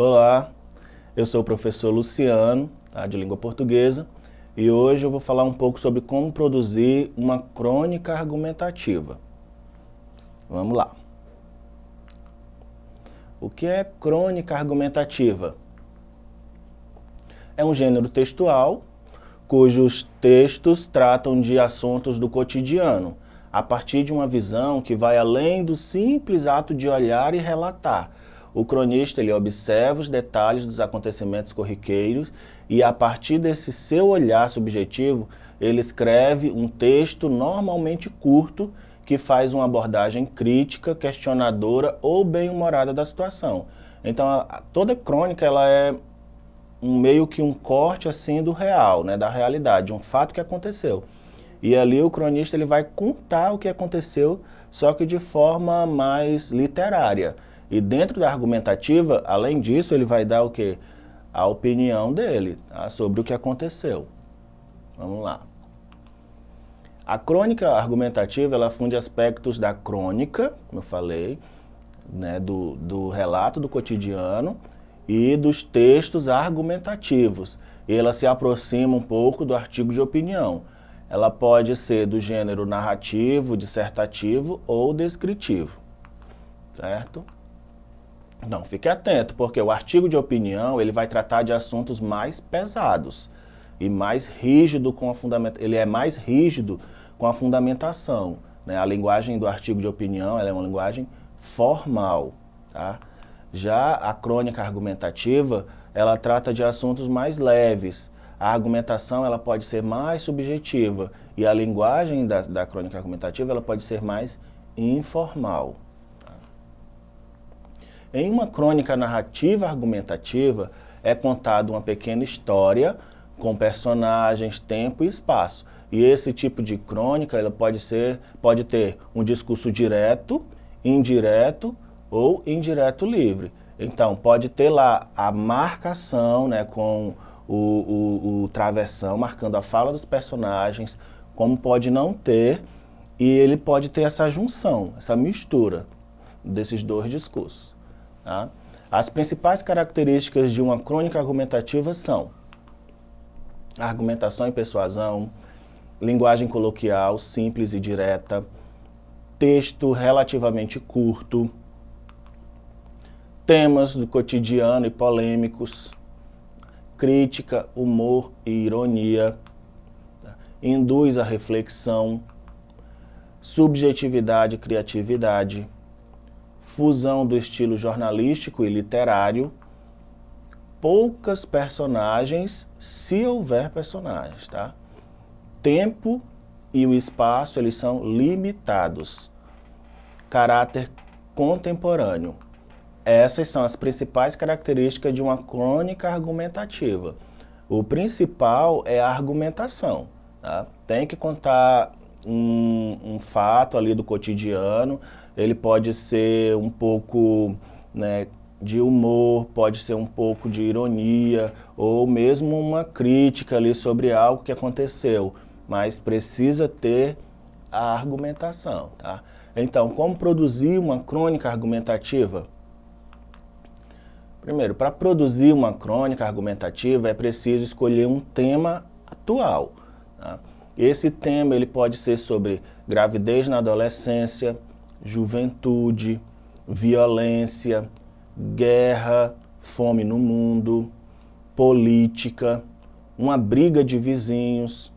Olá, eu sou o professor Luciano, tá, de língua portuguesa, e hoje eu vou falar um pouco sobre como produzir uma crônica argumentativa. Vamos lá. O que é crônica argumentativa? É um gênero textual cujos textos tratam de assuntos do cotidiano, a partir de uma visão que vai além do simples ato de olhar e relatar. O cronista ele observa os detalhes dos acontecimentos corriqueiros e, a partir desse seu olhar subjetivo, ele escreve um texto normalmente curto que faz uma abordagem crítica, questionadora ou bem-humorada da situação. Então, toda crônica ela é meio que um corte assim do real, né, da realidade, um fato que aconteceu. E ali o cronista ele vai contar o que aconteceu, só que de forma mais literária. E dentro da argumentativa, além disso, ele vai dar o quê? A opinião dele, tá, sobre o que aconteceu. Vamos lá. A crônica argumentativa, ela funde aspectos da crônica, como eu falei, né, do relato do cotidiano, e dos textos argumentativos. E ela se aproxima um pouco do artigo de opinião. Ela pode ser do gênero narrativo, dissertativo ou descritivo, certo? Não, fique atento, porque o artigo de opinião ele vai tratar de assuntos mais pesados e mais rígido com a ele é mais rígido com a fundamentação, né? A linguagem do artigo de opinião ela é uma linguagem formal, tá? Já a crônica argumentativa, ela trata de assuntos mais leves. A argumentação ela pode ser mais subjetiva e a linguagem da crônica argumentativa ela pode ser mais informal. Em uma crônica narrativa argumentativa, é contada uma pequena história com personagens, tempo e espaço. E esse tipo de crônica ela pode ter um discurso direto, indireto ou indireto livre. Então, pode ter lá a marcação, né, com o travessão, marcando a fala dos personagens, como pode não ter, e ele pode ter essa junção, essa mistura desses dois discursos. Tá? As principais características de uma crônica argumentativa são argumentação e persuasão, linguagem coloquial, simples e direta, texto relativamente curto, temas do cotidiano e polêmicos, crítica, humor e ironia, induz a reflexão, subjetividade e criatividade, fusão do estilo jornalístico e literário, poucas personagens, se houver personagens, tá? Tempo e o espaço, eles são limitados. Caráter contemporâneo. Essas são as principais características de uma crônica argumentativa. O principal é a argumentação, tá? Tem que contar um fato ali do cotidiano, ele pode ser um pouco, né, de humor, pode ser um pouco de ironia, ou mesmo uma crítica ali sobre algo que aconteceu, mas precisa ter a argumentação, tá? Então, como produzir uma crônica argumentativa? Primeiro, para produzir uma crônica argumentativa é preciso escolher um tema atual, tá? Esse tema ele pode ser sobre gravidez na adolescência, juventude, violência, guerra, fome no mundo, política, uma briga de vizinhos,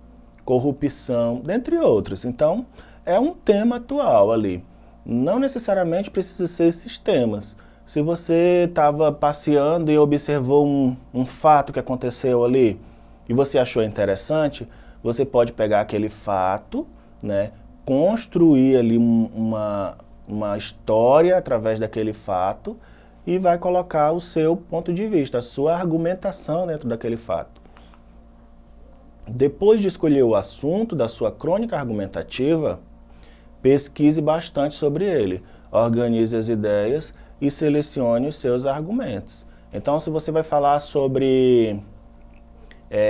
corrupção, dentre outros. Então, é um tema atual ali. Não necessariamente precisa ser esses temas. Se você estava passeando e observou um fato que aconteceu ali e você achou interessante, você pode pegar aquele fato, né, construir ali uma história através daquele fato e vai colocar o seu ponto de vista, a sua argumentação dentro daquele fato. Depois de escolher o assunto da sua crônica argumentativa, pesquise bastante sobre ele, organize as ideias e selecione os seus argumentos. Então, se você vai falar sobre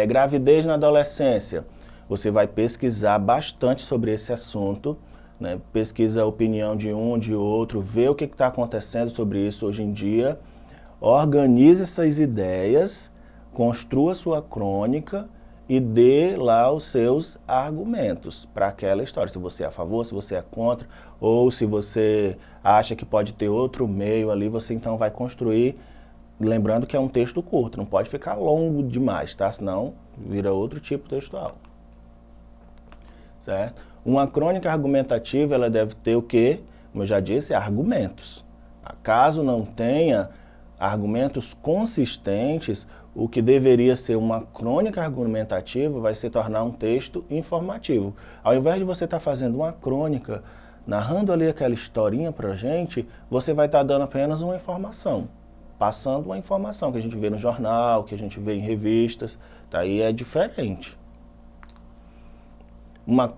gravidez na adolescência, você vai pesquisar bastante sobre esse assunto, né? Pesquisa a opinião de um, de outro, vê o que está acontecendo sobre isso hoje em dia, organize essas ideias, construa sua crônica e dê lá os seus argumentos para aquela história. Se você é a favor, se você é contra, ou se você acha que pode ter outro meio ali, você então vai construir, lembrando que é um texto curto, não pode ficar longo demais, tá? Senão vira outro tipo textual. Certo? Uma crônica argumentativa, ela deve ter o quê? Como eu já disse, argumentos. Caso não tenha argumentos consistentes, o que deveria ser uma crônica argumentativa vai se tornar um texto informativo. Ao invés de você estar fazendo uma crônica, narrando ali aquela historinha pra gente, você vai estar dando apenas uma informação, passando uma informação que a gente vê no jornal, que a gente vê em revistas, tá? Aí é diferente.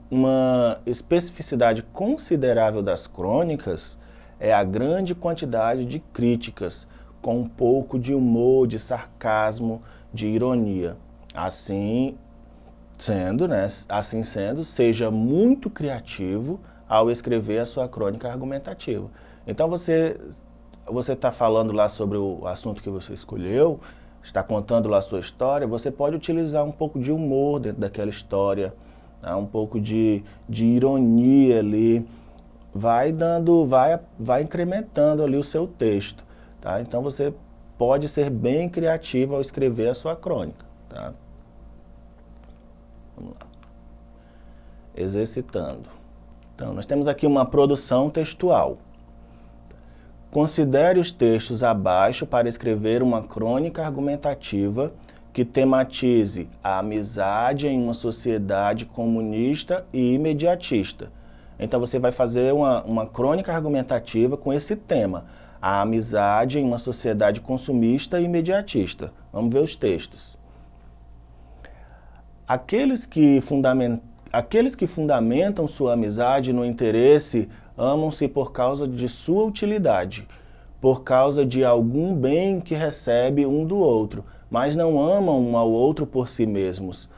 Uma especificidade considerável das crônicas é a grande quantidade de críticas, com um pouco de humor, de sarcasmo, de ironia. Assim sendo, seja muito criativo ao escrever a sua crônica argumentativa. Então você está falando lá sobre o assunto que você escolheu, está contando lá a sua história, você pode utilizar um pouco de humor dentro daquela história, tá? Um pouco de ironia ali, vai incrementando ali o seu texto. Tá? Então você pode ser bem criativo ao escrever a sua crônica. Tá? Vamos lá. Exercitando. Então, nós temos aqui uma produção textual. Considere os textos abaixo para escrever uma crônica argumentativa que tematize a amizade em uma sociedade comunista e imediatista. Então você vai fazer uma crônica argumentativa com esse tema. A amizade em uma sociedade consumista e imediatista. Vamos ver os textos. Aqueles que fundamentam sua amizade no interesse amam-se por causa de sua utilidade, por causa de algum bem que recebe um do outro, mas não amam um ao outro por si mesmos.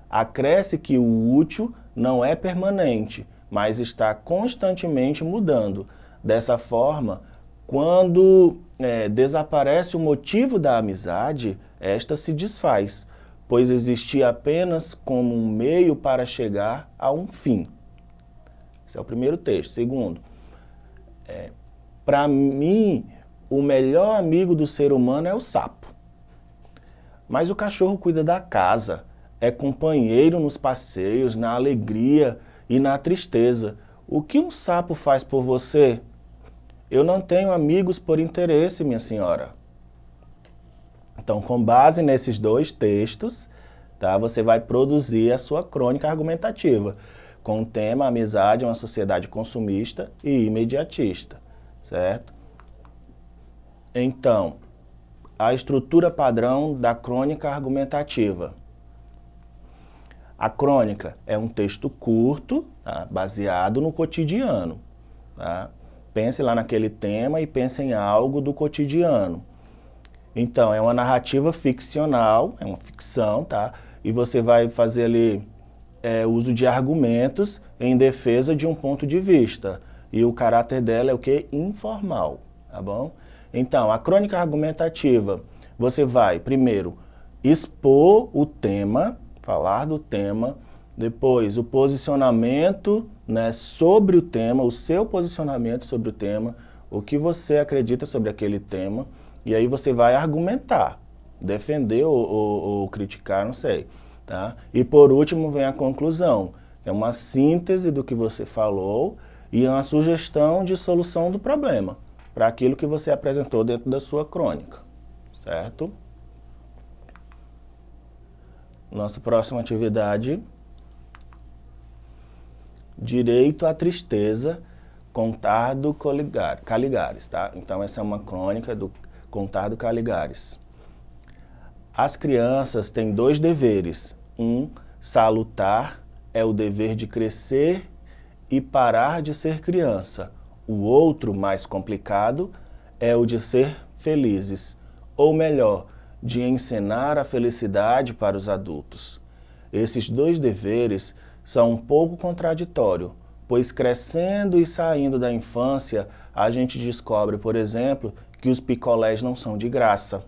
Acresce que o útil não é permanente, mas está constantemente mudando. Dessa forma, quando desaparece o motivo da amizade, esta se desfaz, pois existia apenas como um meio para chegar a um fim. Esse é o primeiro texto. Segundo, para mim, o melhor amigo do ser humano é o sapo. Mas o cachorro cuida da casa, é companheiro nos passeios, na alegria e na tristeza. O que um sapo faz por você? Eu não tenho amigos por interesse, minha senhora. Então, com base nesses dois textos, tá, você vai produzir a sua crônica argumentativa, com o tema amizade em uma sociedade consumista e imediatista, certo? Então, a estrutura padrão da crônica argumentativa. A crônica é um texto curto, tá, baseado no cotidiano. Tá? Pense lá naquele tema e pense em algo do cotidiano. Então, é uma narrativa ficcional, é uma ficção, tá? E você vai fazer ali uso de argumentos em defesa de um ponto de vista. E o caráter dela é o quê? Informal, tá bom? Então, a crônica argumentativa, você vai, primeiro, expor o tema, falar do tema, depois o posicionamento, né, sobre o tema, o seu posicionamento sobre o tema, o que você acredita sobre aquele tema, e aí você vai argumentar, defender ou criticar, não sei. Tá? E por último vem a conclusão, é uma síntese do que você falou e uma sugestão de solução do problema, para aquilo que você apresentou dentro da sua crônica, certo? Nossa próxima atividade, Direito à Tristeza, Contardo Caligares, tá? Então essa é uma crônica do Contardo Caligares. As crianças têm dois deveres. Um, salutar, é o dever de crescer e parar de ser criança. O outro, mais complicado, é o de ser felizes, ou melhor, de ensinar a felicidade para os adultos. Esses dois deveres são um pouco contraditórios, pois crescendo e saindo da infância, a gente descobre, por exemplo, que os picolés não são de graça.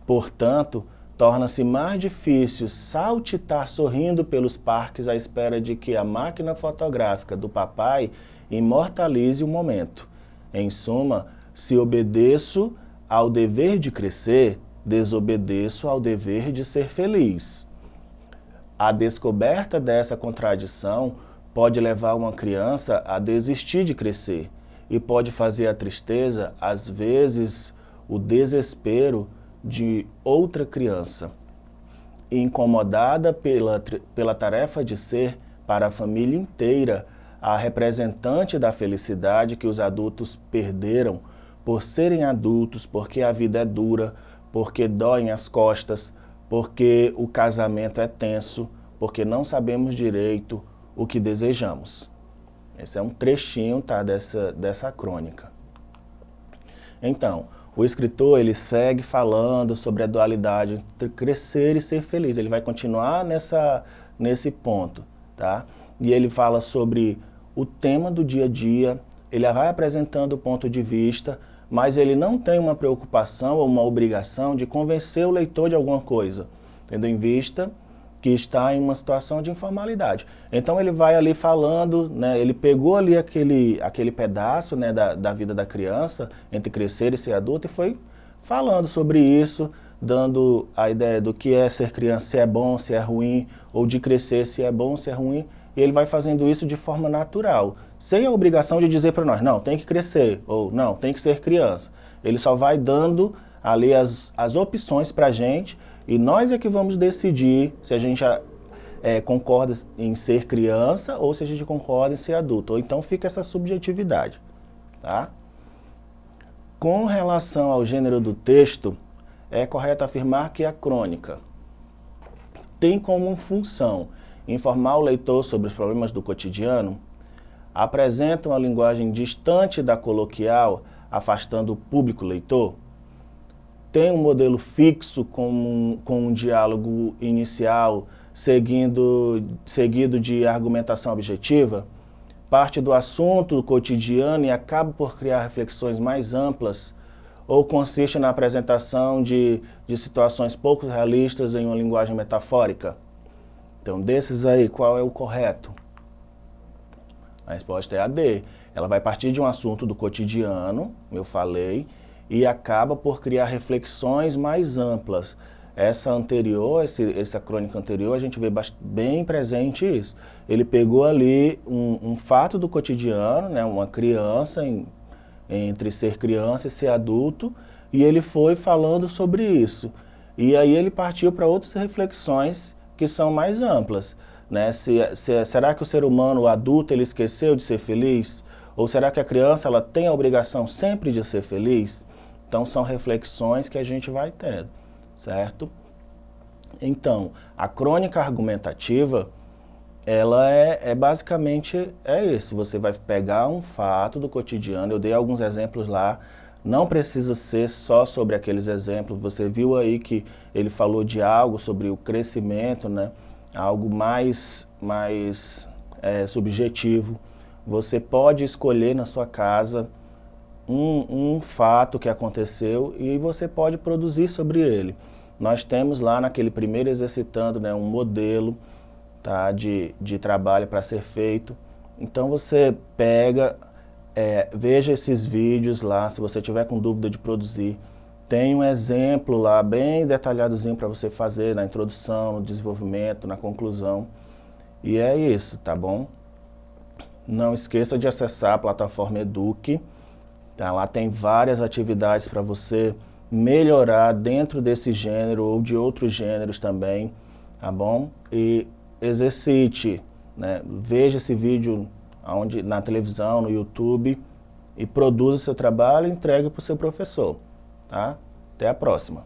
Portanto, torna-se mais difícil saltitar sorrindo pelos parques à espera de que a máquina fotográfica do papai imortalize o momento. Em suma, se obedeço ao dever de crescer, desobedeço ao dever de ser feliz. A descoberta dessa contradição pode levar uma criança a desistir de crescer e pode fazer a tristeza, às vezes, o desespero de outra criança. Incomodada pela tarefa de ser, para a família inteira, a representante da felicidade que os adultos perderam por serem adultos, porque a vida é dura, porque doem as costas, porque o casamento é tenso, porque não sabemos direito o que desejamos. Esse é um trechinho, tá, dessa crônica. Então, o escritor ele segue falando sobre a dualidade entre crescer e ser feliz. Ele vai continuar nesse ponto, tá? E ele fala sobre o tema do dia a dia, ele vai apresentando o ponto de vista, mas ele não tem uma preocupação ou uma obrigação de convencer o leitor de alguma coisa, tendo em vista que está em uma situação de informalidade. Então ele vai ali falando, né, ele pegou ali aquele pedaço, né, da vida da criança, entre crescer e ser adulto, e foi falando sobre isso, dando a ideia do que é ser criança, se é bom, se é ruim, ou de crescer, se é bom, se é ruim, e ele vai fazendo isso de forma natural, sem a obrigação de dizer para nós, não, tem que crescer, ou não, tem que ser criança. Ele só vai dando ali as opções para a gente, e nós é que vamos decidir se a gente concorda em ser criança ou se a gente concorda em ser adulto. Ou então fica essa subjetividade, tá? Com relação ao gênero do texto, é correto afirmar que a crônica tem como função informar o leitor sobre os problemas do cotidiano, apresenta uma linguagem distante da coloquial, afastando o público leitor, tem um modelo fixo com um diálogo inicial seguido de argumentação objetiva, parte do assunto do cotidiano e acaba por criar reflexões mais amplas, ou consiste na apresentação de situações pouco realistas em uma linguagem metafórica? Então, desses aí, qual é o correto? A resposta é a D. Ela vai partir de um assunto do cotidiano, eu falei, e acaba por criar reflexões mais amplas. Essa crônica anterior, a gente vê bem presente isso. Ele pegou ali um fato do cotidiano, né, uma criança, entre ser criança e ser adulto, e ele foi falando sobre isso. E aí ele partiu para outras reflexões que são mais amplas, né? Será que o ser humano, o adulto, ele esqueceu de ser feliz? Ou será que a criança ela tem a obrigação sempre de ser feliz? Então são reflexões que a gente vai tendo, certo? Então, a crônica argumentativa, ela basicamente isso. Você vai pegar um fato do cotidiano, eu dei alguns exemplos lá, não precisa ser só sobre aqueles exemplos. Você viu aí que ele falou de algo sobre o crescimento, né? Algo mais subjetivo. Você pode escolher na sua casa um fato que aconteceu e você pode produzir sobre ele. Nós temos lá naquele primeiro exercitando, né, um modelo, tá, de trabalho para ser feito. Então você pega, veja esses vídeos lá, se você tiver com dúvida de produzir. Tem um exemplo lá bem detalhadozinho para você fazer na introdução, no desenvolvimento, na conclusão. E é isso, tá bom? Não esqueça de acessar a plataforma Eduque. Tá? Lá tem várias atividades para você melhorar dentro desse gênero ou de outros gêneros também, tá bom? E exercite, né? Veja esse vídeo na televisão, no YouTube, e produza seu trabalho e entregue para o seu professor, tá? Até a próxima.